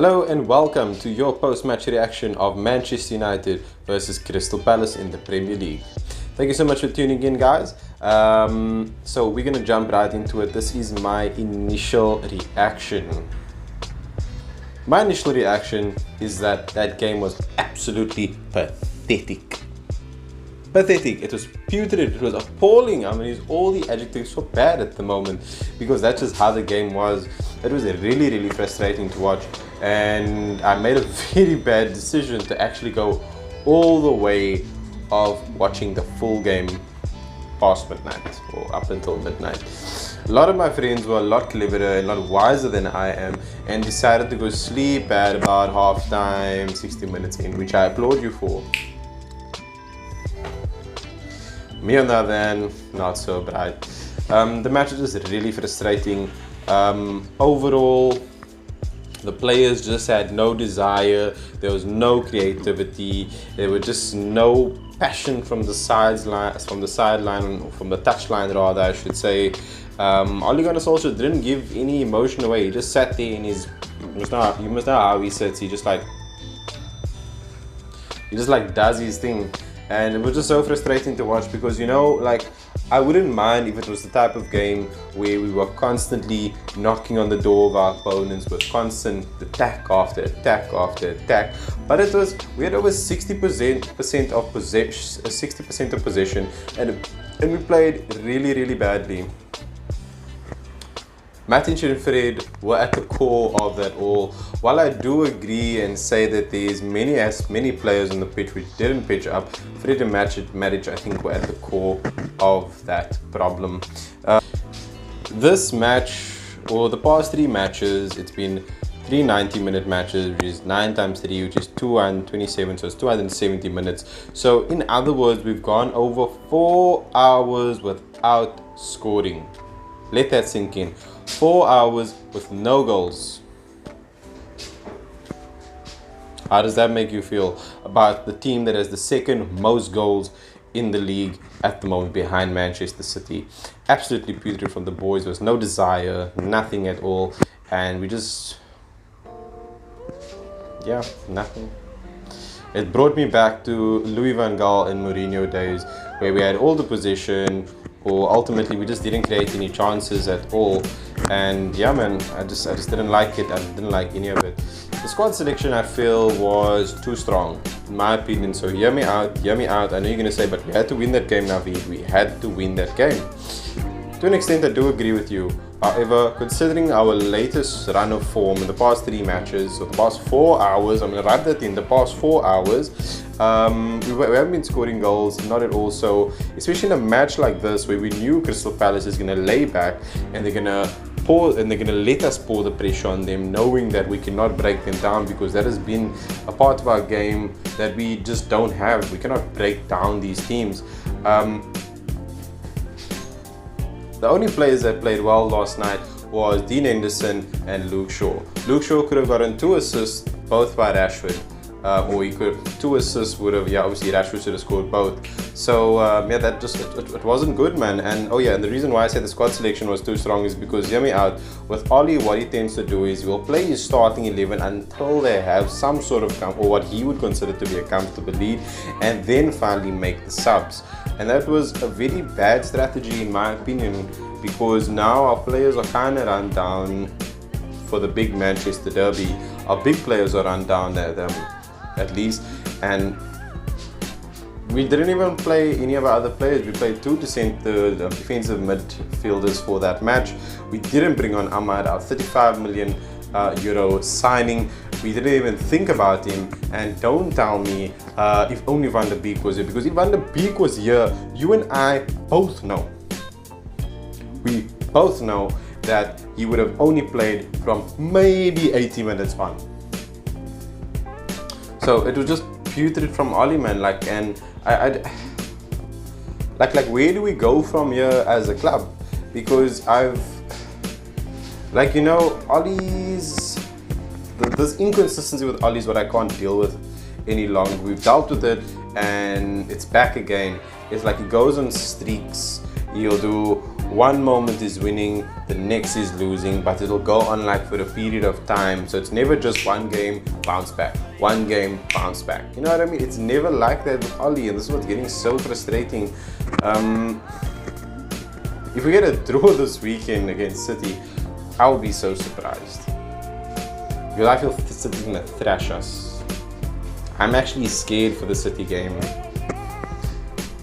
Hello and welcome to your post-match reaction of Manchester United versus Crystal Palace in the Premier League. Thank you so much for tuning in, guys. So we're going to jump right into it. This is my initial reaction. My initial reaction is that that game was absolutely pathetic. Pathetic. It was putrid. It was appalling. I mean, all the adjectives so bad at the moment because that's just how the game was. It was really frustrating to watch, and I made a very bad decision to actually go all the way of watching the full game past midnight or up until midnight. A lot of my friends were a lot cleverer and a lot wiser than I am and decided to go sleep at about half time, 60 minutes in, which I applaud you for. Me on the other hand, not so bright. The match was just really frustrating. Overall, the players just had no desire. There was no creativity. There was just no passion from the sideline, from the touchline rather, I should say. Ole Gunnar Solskjaer didn't give any emotion away. He just sat there in his. You must know how he sits. He just does his thing. And it was just so frustrating to watch because, you know, like, I wouldn't mind if it was the type of game where we were constantly knocking on the door of our opponents with constant attack after attack after attack. But it was, we had over 60% of possession, and we played really badly. Matic and Fred were at the core of that all. While I do agree and say that there's many players on the pitch which didn't pitch up, Fred and Matic I think were at the core of that problem. This match, or the past three matches, it's been three 90-minute matches, which is 9 times 3, which is 227, so it's 270 minutes. So in other words, we've gone over 4 hours without scoring. Let that sink in. 4 hours with no goals. How does that make you feel about the team that has the second most goals in the league at the moment behind Manchester City? Absolutely putrid from the boys. There was no desire, nothing at all, and we just, yeah, nothing. It brought me back to Louis van Gaal and Mourinho days, where we had all the possession, or ultimately we just didn't create any chances at all. And yeah, man, I just didn't like it. I didn't like any of it. The squad selection, I feel, was too strong, in my opinion. So hear me out. I know you're gonna say, but we had to win that game, Naveed. We had to win that game. To an extent, I do agree with you. However, considering our latest run of form in the past 3 matches, or the past 4 hours, I'm going to wrap that in, the past 4 hours, we haven't been scoring goals, not at all. So, especially in a match like this, where we knew Crystal Palace is going to lay back, and they're going to let us pour the pressure on them, knowing that we cannot break them down, because that has been a part of our game that we just don't have. We cannot break down these teams. The only players that played well last night was Henderson and Luke Shaw. Luke Shaw could have gotten 2 assists, both by Rashford. Or he could, 2 assists would have, yeah, obviously Rashford should have scored both. So, yeah, that just, it wasn't good, man. And, oh yeah, and the reason why I said the squad selection was too strong is because, hear me out, with Ole, what he tends to do is he will play his starting 11 until they have some sort of, or what he would consider to be a comfortable lead, and then finally make the subs. And that was a very bad strategy, in my opinion, because now our players are kind of run down for the big Manchester derby. Our big players are run down at least, and we didn't even play any of our other players. We played 2 defensive midfielders for that match. We didn't bring on Ahmad, our 35 million euro signing. We didn't even think about him. And don't tell me if only Van der Beek was here, because if Van der Beek was here, you and I both know. We both know that he would have only played from maybe 80 minutes on. So it was just putrid from Ole, man. Like, and like where do we go from here as a club? Because like, you know, Ole's, this inconsistency with Ole is what I can't deal with any longer. We've dealt with it, and it's back again. It's like he goes on streaks. He'll do one moment is winning, the next is losing, but it'll go on like for a period of time. So it's never just one game, bounce back, one game, bounce back. You know what I mean? It's never like that with Ole, and this is what's getting so frustrating. If we get a draw this weekend against City, I will be so surprised. Because I feel City's gonna thrash us. I'm actually scared for the City game.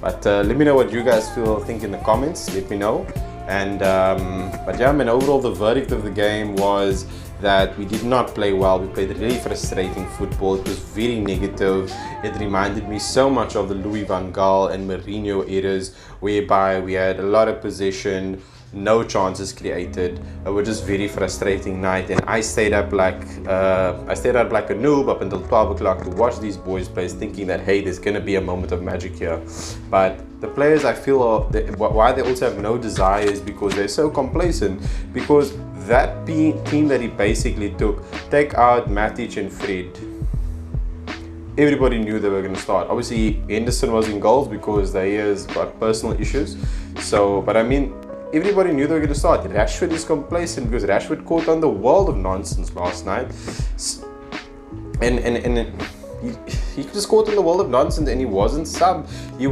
But let me know what you guys think in the comments. Let me know. And but yeah, man, overall the verdict of the game was that we did not play well. We played really frustrating football. It was very negative. It reminded me so much of the Louis van Gaal and Mourinho eras, whereby we had a lot of possession, no chances created. It was just very frustrating night, and I stayed up like a noob up until 12 o'clock to watch these boys play, thinking that hey, there's gonna be a moment of magic here. But the players, I feel, why they also have no desire is because they're so complacent. Because that team that he basically take out Matic and Fred, everybody knew they were going to start. Obviously, Henderson was in goals because he has got personal issues. So, but I mean, everybody knew they were going to start. Rashford is complacent because Rashford caught on the world of nonsense last night. And he just caught in the world of nonsense, and he wasn't subbed. There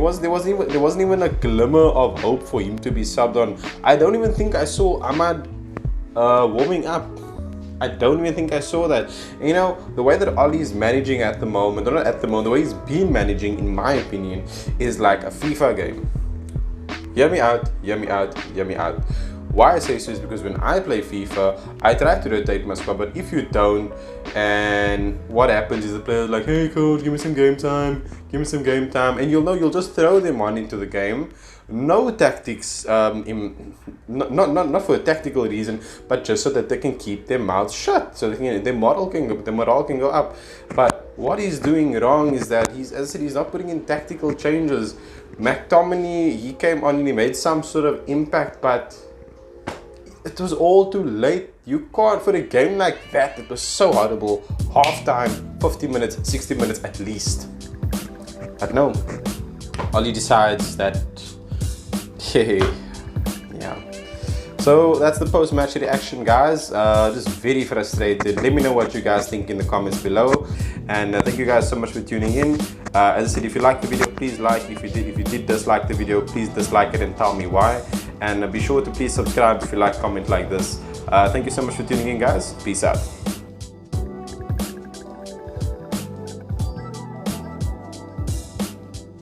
wasn't even a glimmer of hope for him to be subbed on. I don't even think I saw Ahmad warming up. I don't even think I saw that. You know, the way that Ole is managing at the moment, or not at the moment, the way he's been managing, in my opinion, is like a FIFA game. Hear me out, hear me out, hear me out. Why I say so is because when I play FIFA, I try to rotate my squad, but if you don't, and what happens is the player's like, hey coach, give me some game time, and you'll just throw them on into the game. No tactics, not for a tactical reason, but just so that they can keep their mouths shut, so their morale can go up. But what he's doing wrong is that as I said, he's not putting in tactical changes. McTominay, he came on and he made some sort of impact, but it was all too late. You can't, for a game like that, it was so horrible. Half time, 50 minutes, 60 minutes at least. But no, Ole decides that, yeah. So that's the post-match reaction, guys. Just very frustrated. Let me know what you guys think in the comments below. And thank you guys so much for tuning in. As I said, if you liked the video, please like. If you did dislike the video, please dislike it and tell me why. And be sure to please subscribe if you like comment like this. Thank you so much for tuning in, guys. Peace out.